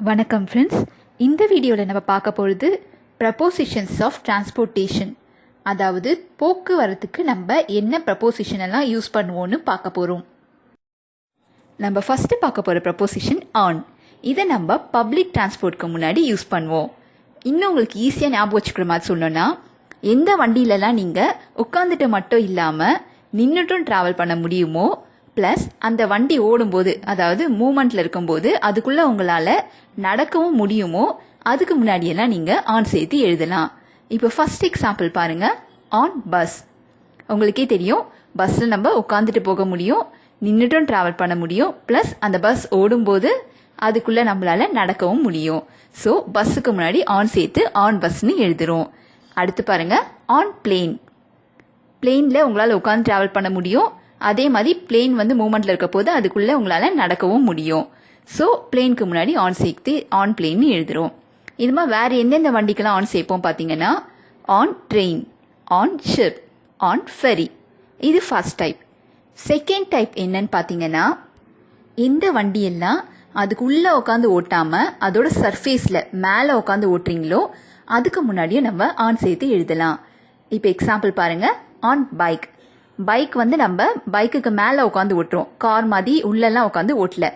வணக்கம் ஃப்ரெண்ட்ஸ். இந்த வீடியோவில் நம்ம பார்க்க போகிறது ப்ரப்போசிஷன்ஸ் ஆஃப் டிரான்ஸ்போர்ட்டேஷன், அதாவது போக்குவரத்துக்கு நம்ம என்ன ப்ரப்போசிஷன் எல்லாம் யூஸ் பண்ணுவோன்னு பார்க்க போகிறோம். நம்ம ஃபஸ்ட்டு பார்க்க போகிற ப்ரப்போசிஷன் ஆன். இதை நம்ம பப்ளிக் டிரான்ஸ்போர்ட்க்கு முன்னாடி யூஸ் பண்ணுவோம். இன்னும் உங்களுக்கு ஈஸியாக ஞாபகம் வச்சுக்கிற மாதிரி சொன்னோன்னா, எந்த வண்டியிலலாம் நீங்கள் உட்காந்துட்டு மட்டும் இல்லாமல் நின்றுட்டும் ட்ராவல் பண்ண முடியுமோ, ப்ளஸ் அந்த வண்டி ஓடும்போது, அதாவது மூமெண்ட்டில் இருக்கும்போது அதுக்குள்ளே உங்களால் நடக்கவும் முடியுமோ, அதுக்கு முன்னாடியெல்லாம் நீங்கள் ஆன் சேர்த்து எழுதலாம். இப்போ ஃபஸ்ட் எக்ஸாம்பிள் பாருங்கள். On bus. உங்களுக்கே தெரியும், பஸ்ஸில் நம்ம உட்காந்துட்டு போக முடியும், நின்றுட்டும் ட்ராவல் பண்ண முடியும், ப்ளஸ் அந்த பஸ் ஓடும்போது அதுக்குள்ளே நம்மளால் நடக்கவும் முடியும். ஸோ பஸ்ஸுக்கு முன்னாடி ஆன் சேர்த்து ஆன் பஸ்ன்னு எழுதுகிறோம். அடுத்து பாருங்கள், ஆன் பிளேன். பிளேனில் உங்களால் உட்காந்து ட்ராவல் பண்ண முடியும், அதே மாதிரி பிளேன் மூமெண்ட்டில் இருக்க போது அதுக்குள்ளே உங்களால் நடக்கவும் முடியும். ஸோ பிளேனுக்கு முன்னாடி ஆன் சேர்த்து ஆன் பிளேன்னு எழுதுகிறோம். இது மாதிரி வேறு எந்தெந்த வண்டிக்கெல்லாம் ஆன் சேர்ப்போம் பார்த்தீங்கன்னா, on train, on ship, on ferry. இது ஃபர்ஸ்ட் டைப். செகண்ட் டைப் என்னன்னு பார்த்தீங்கன்னா, எந்த வண்டியெல்லாம் அதுக்குள்ளே உட்காந்து ஓட்டாமல் அதோட சர்ஃபேஸில் மேலே உட்காந்து ஓட்டுறீங்களோ அதுக்கு முன்னாடியே நம்ம ஆன் சேர்த்து எழுதலாம். இப்போ எக்ஸாம்பிள் பாருங்கள். On bike. பைக் நம்ம பைக்குக்கு மேலே உட்காந்து ஓட்டுறோம், கார் மாதிரி உள்ளெல்லாம் உட்காந்து ஓட்டல.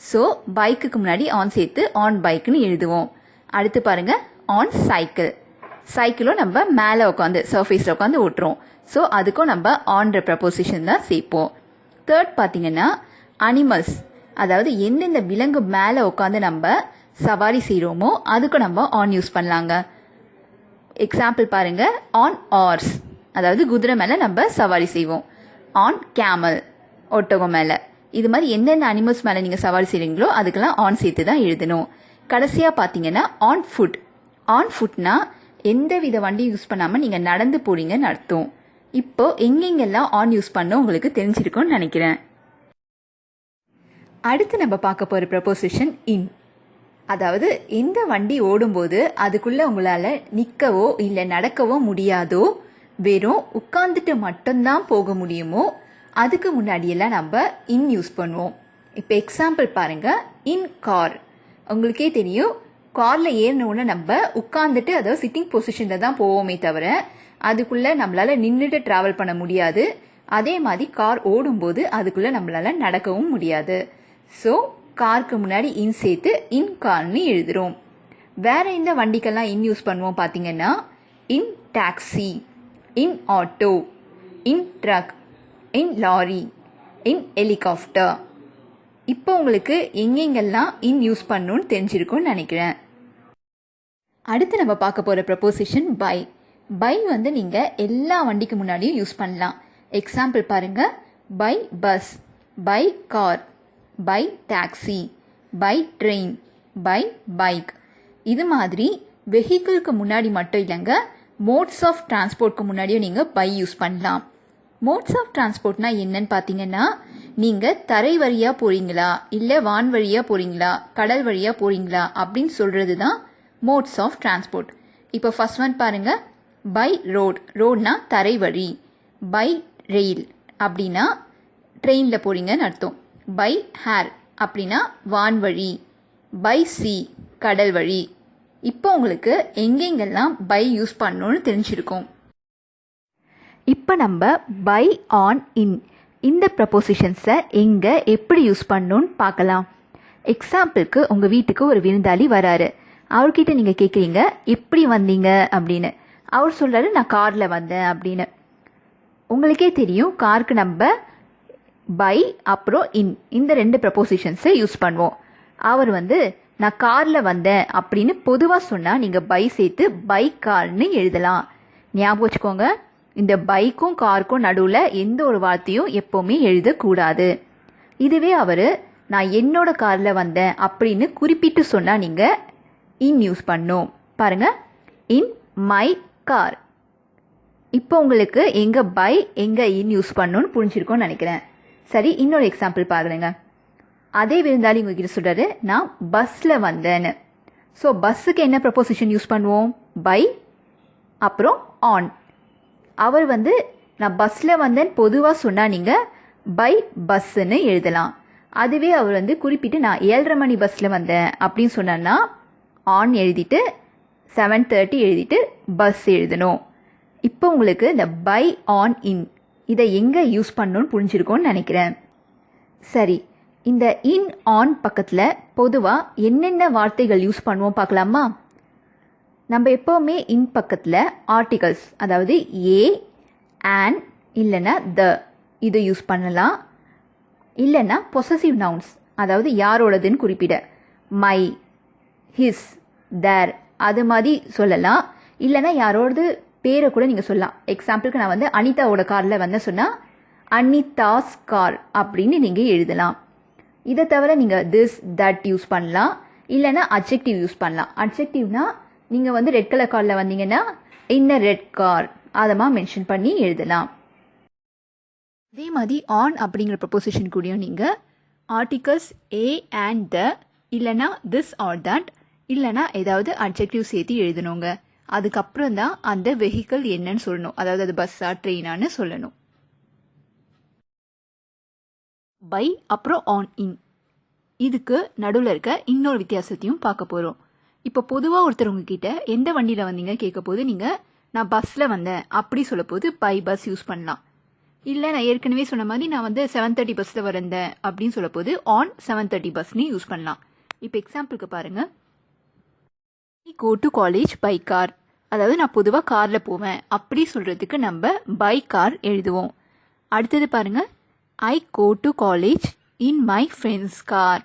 ஸோ பைக்குக்கு முன்னாடி ஆன் சேர்த்து ஆன் பைக்குன்னு எழுதுவோம். அடுத்து பாருங்கள், ஆன் சைக்கிள். சைக்கிளும் நம்ம மேலே உட்காந்து சர்ஃபேஸில் உட்காந்து ஓட்டுறோம். ஸோ அதுக்கும் நம்ம ஆன்ற ப்ரப்போசிஷன் தான் சேர்ப்போம். தேர்ட் பார்த்தீங்கன்னா, அனிமல்ஸ், அதாவது எந்தெந்த விலங்கு மேலே உட்காந்து நம்ம சவாரி செய்கிறோமோ அதுக்கும் நம்ம ஆன் யூஸ் பண்ணலாங்க. எக்ஸாம்பிள் பாருங்கள். ஆன் ஆர்ஸ், அதாவது குதிரை மேலே நம்ம சவாரி செய்வோம். ஆன் கேமல், ஒட்டகம் மேலே. இது மாதிரி எந்தெந்த அனிமல்ஸ் மேலே நீங்கள் சவாரி செய்கிறீங்களோ அதுக்கெல்லாம் ஆன் சேர்த்து தான் எழுதணும். கடைசியாக பார்த்தீங்கன்னா, ஆன் ஃபுட். ஆன் ஃபுட்னா எந்த வித வண்டியும் யூஸ் பண்ணாமல் நீங்கள் நடந்து போறீங்கன்னு அர்த்தம். இப்போ எங்கெங்கெல்லாம் ஆன் யூஸ் பண்ண உங்களுக்கு தெரிஞ்சிருக்கும்னு நினைக்கிறேன். அடுத்து நம்ம பார்க்க போகிற ப்ரப்போசிஷன் இன். அதாவது எந்த வண்டி ஓடும்போது அதுக்குள்ளே உங்களால் நிற்கவோ இல்லை நடக்கவோ முடியாதோ, வெறும் உட்காந்துட்டு மட்டும்தான் போக முடியுமோ, அதுக்கு முன்னாடியெல்லாம் நம்ம இன் யூஸ் பண்ணுவோம். இப்போ எக்ஸாம்பிள் பாருங்கள். இன் கார். உங்களுக்கே தெரியும், காரில் ஏறினோன்னு நம்ம உட்காந்துட்டு, அதாவது சிட்டிங் பொசிஷனில் தான் போவோமே தவிர அதுக்குள்ளே நம்மளால் நின்றுட்டு ட்ராவல் பண்ண முடியாது. அதே மாதிரி கார் ஓடும்போது அதுக்குள்ளே நம்மளால் நடக்கவும் முடியாது. ஸோ காருக்கு முன்னாடி இன் சேர்த்து இன் கார்னு எழுதுகிறோம். வேறு எந்த வண்டிக்கெல்லாம் இன் யூஸ் பண்ணுவோம் பார்த்தீங்கன்னா, in taxi, in auto, in truck, in lorry, in helicopter. இப்போ உங்களுக்கு எங்கெங்கெல்லாம் இன் யூஸ் பண்ணணும்னு தெரிஞ்சிருக்கும்னு நினைக்கிறேன். அடுத்து நம்ம பார்க்க போகிற ப்ரப்போசிஷன் பை. பை நீங்கள் எல்லா வண்டிக்கு முன்னாடியும் யூஸ் பண்ணலாம். எக்ஸாம்பிள் பாருங்கள். By bus, by car, by taxi, by train, by bike. இது மாதிரி வெஹிக்கிளுக்கு முன்னாடி மட்டும் இல்லைங்க, மோட்ஸ் ஆஃப் டிரான்ஸ்போர்ட்க்கு முன்னாடியும் நீங்கள் பை யூஸ் பண்ணலாம். மோட்ஸ் ஆஃப் டிரான்ஸ்போர்ட்னா என்னன்னு பார்த்தீங்கன்னா, நீங்கள் தரை வழியாக போகிறீங்களா, இல்லை வான் வழியாக போகிறீங்களா, கடல் வழியாக போகிறீங்களா அப்படின்னு சொல்கிறது தான் மோட்ஸ் ஆஃப் டிரான்ஸ்போர்ட். இப்போ ஃபர்ஸ்ட் ஒன் பாருங்கள். By road. ரோட்னா தரை வழி. பை ரெயில் அப்படின்னா ட்ரெயினில் போகிறீங்கன்னு அர்த்தம். பை ஹேர் அப்படின்னா வான்வழி. பை சி கடல் வழி. இப்போ உங்களுக்கு எங்கெங்கெல்லாம் பை யூஸ் பண்ணணும்னு தெரிஞ்சிருக்கும். இப்போ நம்ம பை, ஆன், இன் இந்த ப்ரப்போசிஷன்ஸை எங்கே எப்படி யூஸ் பண்ணணும்னு பார்க்கலாம். எக்ஸாம்பிளுக்கு, உங்கள் வீட்டுக்கு ஒரு விருந்தாளி வராரு. அவர்கிட்ட நீங்கள் கேட்குறீங்க, எப்படி வந்தீங்க அப்படின்னு. அவர் சொல்கிறாரு, நான் காரில் வந்தேன் அப்படின்னு. உங்களுக்கே தெரியும், காருக்கு நம்ம பை அப்புறம் இன் இந்த ரெண்டு ப்ரப்போசிஷன்ஸை யூஸ் பண்ணுவோம். அவர் நான் காரில் வந்தேன் அப்படின்னு பொதுவாக சொன்னால் நீங்கள் பை சேர்த்து பை கார்னு எழுதலாம். ஞாபகம் வச்சுக்கோங்க, இந்த பைக்கும் காருக்கும் நடுவில் எந்த ஒரு வார்த்தையும் எப்போவுமே எழுதக்கூடாது. இதுவே அவர் நான் என்னோட காரில் வந்தேன் அப்படின்னு குறிப்பிட்டு சொன்னால் நீங்கள் இன் யூஸ் பண்ணணும். பாருங்கள், இன் மை கார். இப்போ உங்களுக்கு எங்கே பை எங்கே இன் யூஸ் பண்ணணும்னு புரிஞ்சிருக்கோன்னு நினைக்கிறேன். சரி, இன்னொரு எக்ஸாம்பிள் பாருங்க. அதே விருந்தாளி உங்ககிட்ட சொல்கிறாரு, நான் பஸ்ஸில் வந்தேன்னு. ஸோ பஸ்ஸுக்கு என்ன ப்ரப்போசிஷன் யூஸ் பண்ணுவோம்? பை அப்புறம் ஆன். அவர் நான் பஸ்ஸில் வந்தேன்னு பொதுவாக சொன்னால் நீங்கள் பை பஸ்ஸுன்னு எழுதலாம். அதுவே அவர் வந்து குறிப்பிட்டு நான் 7:30 மணி பஸ்ஸில் வந்தேன் அப்படின்னு சொன்னான்னா ஆன் எழுதிட்டு 7:30 எழுதிட்டு பஸ் எழுதணும். இப்போ உங்களுக்கு இந்த பை ஆன் இன் இதை எங்கே யூஸ் பண்ணணும்னு புரிஞ்சிருக்கோன்னு நினைக்கிறேன். சரி, இந்த இன் ஆன் பக்கத்தில் பொதுவாக என்னென்ன வார்த்தைகள் யூஸ் பண்ணுவோம் பார்க்கலாமா? நம்ம எப்போவுமே இன் பக்கத்தில் ஆர்டிகல்ஸ், அதாவது ஏ, அண்ட் இல்லைன்னா த இதை யூஸ் பண்ணலாம். இல்லைன்னா பொசசிவ் நவுன்ஸ், அதாவது யாரோடதுன்னு குறிப்பிட மை, ஹிஸ், தேர் அது மாதிரி சொல்லலாம். இல்லைன்னா யாரோடது பேரை கூட நீங்கள் சொல்லலாம். எக்ஸாம்பிளுக்கு நான் வந்து அனிதாவோட காரில் வந்து சொன்னால் அனிதாஸ் கார் அப்படின்னு நீங்கள் எழுதலாம். இதை தவிர நீங்கள் திஸ், தட் யூஸ் பண்ணலாம். இல்லைன்னா அட்ஜெக்டிவ் யூஸ் பண்ணலாம். அட்ஜெக்டிவ்னா நீங்கள் வந்து ரெட் கலர் காரில் வந்தீங்கன்னா இன்ன ரெட் கார் அதமாக மென்ஷன் பண்ணி எழுதலாம். அதே மாதிரி ஆன் அப்படிங்கிற ப்ரொபோசிஷன் கூடயும் நீங்கள் ஆர்டிகல்ஸ் ஏ அண்ட் த இல்லைனா திஸ் ஆர் தட் இல்லைனா ஏதாவது அட்ஜெக்டிவ் சேர்த்து எழுதணுங்க. அதுக்கப்புறம் தான் அந்த வெஹிக்கிள் என்னன்னு சொல்லணும், அதாவது அது பஸ்ஸா ட்ரெயினான்னு சொல்லணும். பை அப்புறம் ஆன் இன் இதுக்கு நடுவில் இருக்க இன்னொரு வித்தியாசத்தையும் பார்க்க போகிறோம். இப்போ பொதுவாக ஒருத்தர் உங்ககிட்ட எந்த வண்டியில் வந்தீங்க கேட்க போது நீங்கள் நான் பஸ்ஸில் வந்தேன் அப்படி சொல்ல போது பை பஸ் யூஸ் பண்ணலாம். இல்லை நான் ஏற்கனவே சொன்ன மாதிரி நான் வந்து 7:30 பஸ்ஸில் வந்தேன் அப்படின்னு சொல்ல போது ஆன் 7:30 பஸ்ன்னு யூஸ் பண்ணலாம். இப்போ எக்ஸாம்பிளுக்கு பாருங்கள், I go to college by car, அதாவது நான் பொதுவாக காரில் போவேன் அப்படி சொல்கிறதுக்கு நம்ம பை கார் எழுதுவோம். அடுத்தது பாருங்கள், I go to college in my friends car,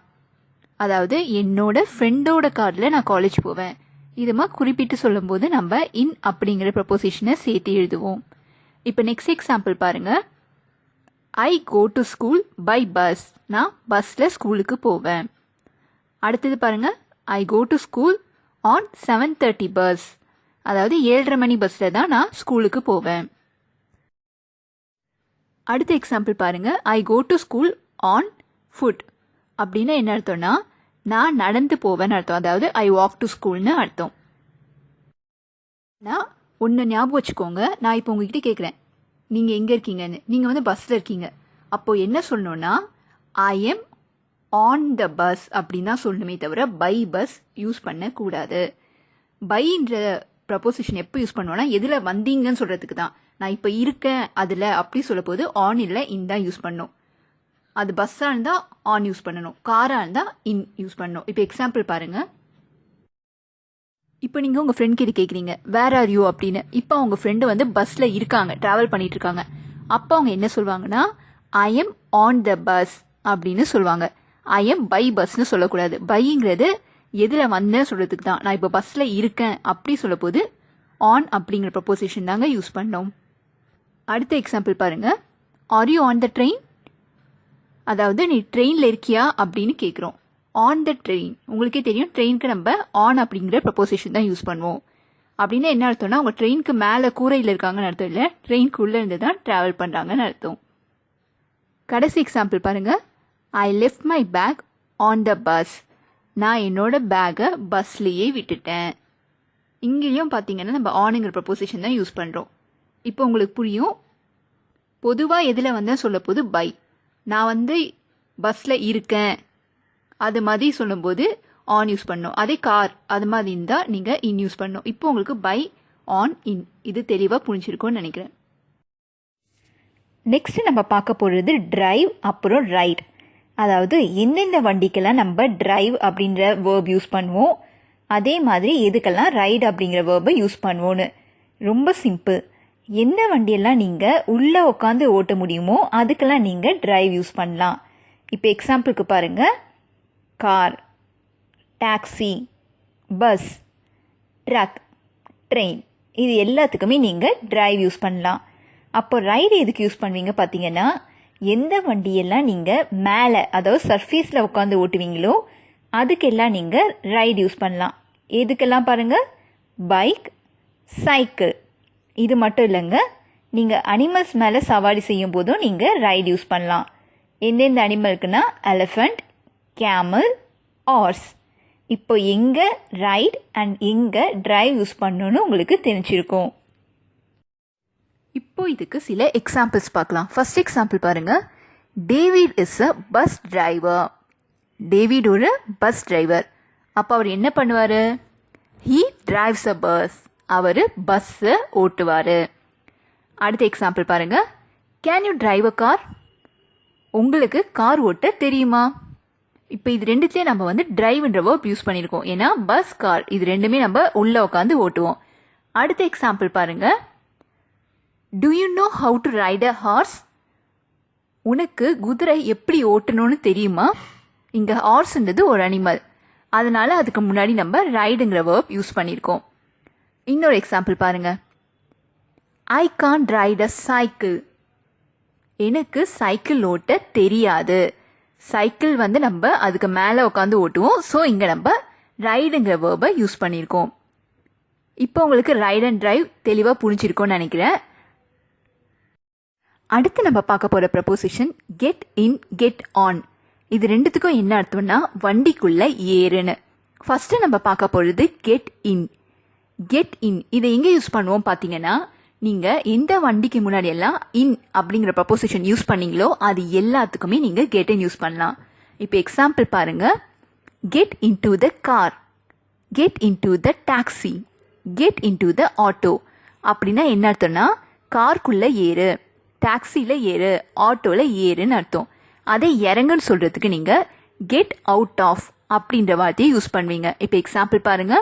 அதாவது என்னோட ஃப்ரெண்டோட காரில் நான் காலேஜ் போவேன். இதுமா குறிப்பிட்டு சொல்லும்போது நம்ம இன் அப்படிங்கிற ப்ரொபோசிஷனை சேர்த்து எழுதுவோம். இப்போ நெக்ஸ்ட் எக்ஸாம்பிள் பாருங்கள், I go to school by bus, நான் பஸ்ஸில் ஸ்கூலுக்கு போவேன். அடுத்தது பாருங்கள், I go to school on 7:30 bus, அதாவது 7:30 மணி பஸ்ஸில் தான் நான் ஸ்கூலுக்கு போவேன். அடுத்த எக்ஸாம்பிள் பாருங்கள், I go to school on foot அப்படின்னா என்ன அர்த்தம்னா நான் நடந்து போவேன்னு அர்த்தம், அதாவது ஐ வாக் டு ஸ்கூல்னு அர்த்தம். நான் ஒன்று ஞாபகம் வச்சுக்கோங்க, நான் இப்போ உங்ககிட்ட கேட்குறேன் நீங்கள் எங்கே இருக்கீங்கன்னு, நீங்கள் வந்து பஸ்ஸில் இருக்கீங்க. அப்போது என்ன சொல்லணும்னா I am on the bus அப்படின்னு தான் சொல்லணுமே தவிர பை பஸ் யூஸ் பண்ணக்கூடாது. பைன்ற ப்ரப்போசிஷன் எப்போ யூஸ் பண்ணுவோன்னா எதில் வந்தீங்கன்னு சொல்கிறதுக்கு தான். நான் இப்போ இருக்கேன் அதில் அப்படி சொல்ல போது ஆன் இல்லை இன் தான் யூஸ் பண்ணணும். அது பஸ்ஸாக இருந்தால் ஆன் யூஸ் பண்ணணும், காராக இருந்தால் இன் யூஸ் பண்ணணும். இப்போ எக்ஸாம்பிள் பாருங்கள், இப்போ நீங்கள் உங்கள் ஃப்ரெண்ட் கிட்ட கேட்குறீங்க வேர் ஆர் யூ அப்படின்னு. இப்போ அவங்க ஃப்ரெண்டு வந்து பஸ்ஸில் இருக்காங்க, ட்ராவல் பண்ணிட்டு இருக்காங்க. அப்போ அவங்க என்ன சொல்லுவாங்கன்னா I am on the bus அப்படின்னு சொல்லுவாங்க. ஐ எம் பை பஸ்ன்னு சொல்லக்கூடாது. பைங்கிறது எதில் வந்தேன்னு சொல்கிறதுக்கு தான். நான் இப்போ பஸ்ஸில் இருக்கேன் அப்படி சொல்ல போது ஆன் அப்படிங்கிற ப்ரப்போசிஷன் தாங்க யூஸ் பண்ணோம். அடுத்த எக்ஸாம்பிள் பாருங்கள், are you on the train, அதாவது நீ ட்ரெயினில் இருக்கியா அப்படின்னு கேட்குறோம். ஆன் த ட்ரெயின், உங்களுக்கே தெரியும் ட்ரெயினுக்கு நம்ம ஆன் அப்படிங்கிற ப்ரப்போசிஷன் தான் யூஸ் பண்ணுவோம். அப்படின்னா என்ன அர்த்தம்னா அவங்க ட்ரெயினுக்கு மேலே கூரையில் இருக்காங்கன்னு அர்த்தம் இல்லை, ட்ரெயினுக்குள்ளே இருந்து தான் ட்ராவல் பண்ணுறாங்கன்னு அர்த்தம். கடைசி எக்ஸாம்பிள் பாருங்கள், I left my bag on the bus, நான் என்னோட பேக்கை பஸ்லேயே விட்டுட்டேன். இங்கேயும் பார்த்தீங்கன்னா நம்ம ஆனுங்கிற ப்ரப்போசிஷன் தான் யூஸ் பண்ணுறோம். இப்போ உங்களுக்கு புரியும், பொதுவாக எதில் வந்தால் சொல்ல போது பை, நான் வந்து பஸ்ஸில் இருக்கேன் அது மாதிரி சொல்லும்போது ஆன் யூஸ் பண்ணணும். அதே கார் அது மாதிரி இருந்தால் நீங்கள் இன் யூஸ் பண்ணணும். இப்போ உங்களுக்கு பை ஆன் இன் இது தெளிவாக புரிஞ்சிருக்கும்னு நினைக்கிறேன். நெக்ஸ்ட் நம்ம பார்க்க போகிறது டிரைவ் அப்புறம் ரைட், அதாவது எந்தெந்த வண்டிக்கெல்லாம் நம்ம டிரைவ் அப்படின்ற வேர்ப் யூஸ் பண்ணுவோம், அதே மாதிரி எதுக்கெல்லாம் ரைட் அப்படிங்கிற வேர்பை யூஸ் பண்ணுவோன்னு. ரொம்ப சிம்பிள். எந்த வண்டியெல்லாம் நீங்கள் உள்ளே உட்காந்து ஓட்ட முடியுமோ அதுக்கெல்லாம் நீங்கள் டிரைவ் யூஸ் பண்ணலாம். இப்போ எக்ஸாம்பிளுக்கு பாருங்கள், car, taxi, bus, truck, train இது எல்லாத்துக்குமே நீங்கள் டிரைவ் யூஸ் பண்ணலாம். அப்போ ரைடு எதுக்கு யூஸ் பண்ணுவீங்க பார்த்தீங்கன்னா, எந்த வண்டியெல்லாம் நீங்கள் மேலே அதாவது சர்ஃபேஸில் உட்காந்து ஓட்டுவீங்களோ அதுக்கெல்லாம் நீங்கள் ரைடு யூஸ் பண்ணலாம். எதுக்கெல்லாம் பாருங்கள், பைக், சைக்கிள். இது மட்டும் இல்லைங்க, நீங்கள் அனிமல்ஸ் மேலே சவாரி செய்யும் போதும் நீங்கள் ரைடு யூஸ் பண்ணலாம். எந்தெந்த அனிமலுக்குன்னா எலிஃபண்ட், கேமல், ஹார்ஸ். இப்போ எங்கே ரைட் அண்ட் எங்கே டிரைவ் யூஸ் பண்ணணும்னு உங்களுக்கு தெரிஞ்சிருக்கும். இப்போ இதுக்கு சில எக்ஸாம்பிள்ஸ் பார்க்கலாம். ஃபர்ஸ்ட் எக்ஸாம்பிள் பாருங்கள், David is a bus driver. David ஒரு பஸ் டிரைவர். அப்போ அவர் என்ன பண்ணுவார்? He drives a bus. அவர் பஸ்ஸை ஓட்டுவார். அடுத்த எக்ஸாம்பிள் பாருங்க. Can you drive a car? உங்களுக்கு கார் ஓட்ட தெரியுமா? இப்போ இது ரெண்டுத்தையும் நம்ம டிரைவ்ன்ற வேர்ப் யூஸ் பண்ணியிருக்கோம். ஏன்னா பஸ், கார் இது ரெண்டுமே நம்ம உள்ளே உட்காந்து ஓட்டுவோம். அடுத்த எக்ஸாம்பிள் பாருங்க. Do you know how to ride a horse? உனக்கு குதிரை எப்படி ஓட்டணும்னு தெரியுமா? இங்கே ஹார்ஸ்ன்றது ஒரு அனிமல், அதனால அதுக்கு முன்னாடி நம்ம ரைடுங்கிற வேர்ப் யூஸ் பண்ணியிருக்கோம். இன்னொரு எக்ஸாம்பிள் பாருங்க. I can't write a cycle. எனக்கு சைக்கிள் ஓட்ட தெரியாது. சைக்கிள் நம்ம அதுக்கு மேலே உட்காந்து ஓட்டுவோம். ஸோ இங்கே நம்ம ரைடுங்கிற வேர்பை யூஸ் பண்ணியிருக்கோம். இப்போ உங்களுக்கு ரைட் அண்ட் டிரைவ் தெளிவாக புரிஞ்சிருக்கோன்னு நினைக்கிறேன். அடுத்து நம்ம பார்க்க போகிற preposition get in, get on. இது ரெண்டுத்துக்கும் என்ன அர்த்தம்னா வண்டிக்குள்ள ஏறுன்னு. ஃபர்ஸ்ட் நம்ம பார்க்க போகிறது கெட் இன். கெட் இன் இதை எங்கே யூஸ் பண்ணுவோம் பார்த்தீங்கன்னா, நீங்கள் எந்த வண்டிக்கு முன்னாடி எல்லாம் இன் அப்படிங்கிற ப்ரப்போசிஷன் யூஸ் பண்ணீங்களோ அது எல்லாத்துக்குமே நீங்கள் கெட் இன் யூஸ் பண்ணலாம். இப்போ எக்ஸாம்பிள் பாருங்க. Get in to the car, get in to the taxi, get in to the auto. அப்படின்னா என்ன அர்த்தம்னா கார்க்குள்ளே ஏறு, டாக்ஸியில் ஏறு, ஆட்டோவில் ஏறுன்னு அர்த்தம். அதை இறங்குன்னு சொல்கிறதுக்கு நீங்கள் கெட் அவுட் ஆஃப் அப்படின்ற வார்த்தையை யூஸ் பண்ணுவீங்க. இப்போ எக்ஸாம்பிள் பாருங்க.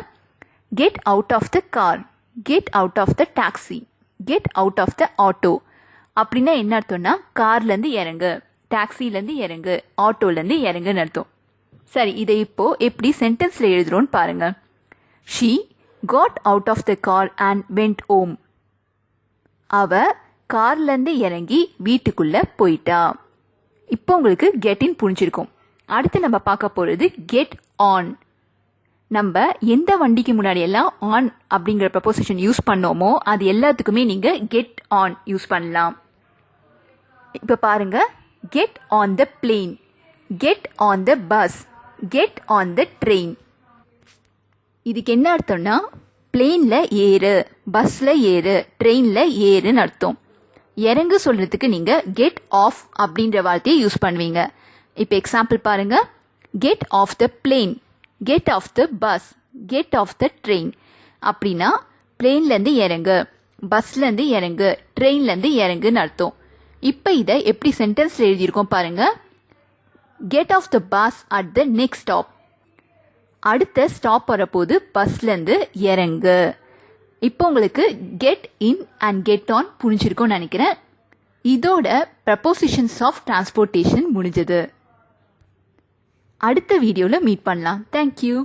Get out of the car, get out of the taxi, get out of the auto. அப்படின்னா என்ன அர்த்தம்னா கார்லேருந்து இறங்கு, டாக்ஸிலேருந்து இறங்கு, ஆட்டோலேருந்து இறங்குன்னு அர்த்தம். சரி, இதை இப்போ எப்படி சென்டென்ஸில் எழுதுறோன்னு பாருங்க. She got out of the car and went home. அவ கார்லேருந்து இறங்கி வீட்டுக்குள்ளே போயிட்டா. இப்போ உங்களுக்கு கெட் இன் புரிஞ்சிருக்கும். அடுத்து நம்ம பார்க்க போகிறது கெட் ஆன். நம்ம எந்த வண்டிக்கு முன்னாடி எல்லாம் ஆன் அப்படிங்கிற ப்ரப்போசிஷன் யூஸ் பண்ணோமோ அது எல்லாத்துக்குமே நீங்கள் கெட் ஆன் யூஸ் பண்ணலாம். இப்போ பாருங்க. Get on the plane, get on the bus, get on the train. இதுக்கு என்ன அர்த்தம்னா பிளேனில் ஏறு, பஸ்ஸில் ஏறு, ட்ரெயினில் ஏறுன்னு அர்த்தம். இறங்கு சொல்கிறதுக்கு நீங்கள் கெட் ஆஃப் அப்படின்ற வார்த்தையை யூஸ் பண்ணுவீங்க. இப்போ எக்ஸாம்பிள் பாருங்க. Get off the plane, get off the bus, get off the train. அப்படின்னா பிளேன்லேருந்து இறங்கு, பஸ்லேருந்து இறங்கு, ட்ரெயின்லேருந்து இறங்குன்னு அர்த்தம். இப்போ இதை எப்படி சென்டென்ஸில் எழுதியிருக்கோம் பாருங்க. Get off the bus at the next stop. அடுத்த ஸ்டாப் வரப்போது பஸ்லேருந்து இறங்கு. இப்போ உங்களுக்கு get in and get on புரிஞ்சிருக்கும்னு நினைக்கிறேன். இதோட ப்ரப்போசிஷன்ஸ் ஆஃப் டிரான்ஸ்போர்ட்டேஷன் முடிஞ்சது. அடுத்த வீடியோவில் மீட் பண்ணலாம். தேங்க்யூ.